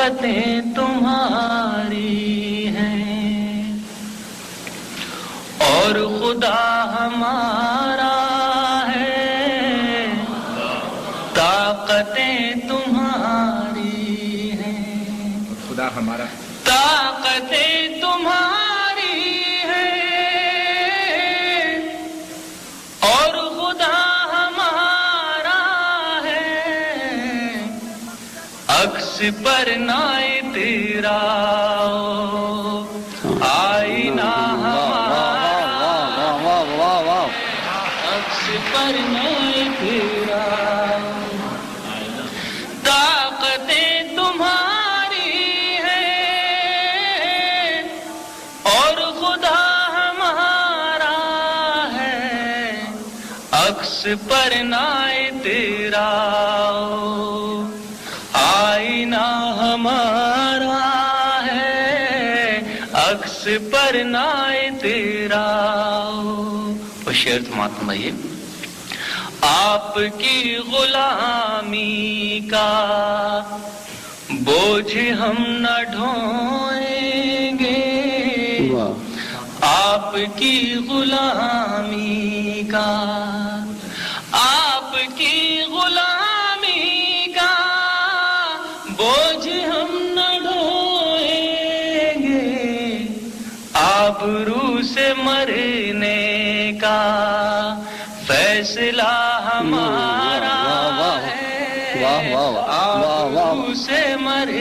طاقتیں تمہاری ہیں اور خدا ہمارا ہے، طاقتیں تمہاری ہیں، خدا ہمارا طاقتیں تمہاری ہیں اور خدا ہمارا ہے، عکس پر نہ تیرا آئینہ ہمارا، عکس پر نہ تیرا، طاقتیں تمہاری ہیں اور خدا ہمارا ہے، عکس پر نہ تیرا آئینہ ہمارا ہے، عکس پر نہ تیرا۔ وہ شعر سماعت فرمائیے۔ آپ کی غلامی کا بوجھ ہم نہ ڈھوئیں گے، آپ کی غلامی کا، آپ کی غلامی کا بوجھ ہم نہ ڈھوئیں گے، آبرو سے مرنے کا فیصلہ ہمارا ہے، آبرو سے مرنے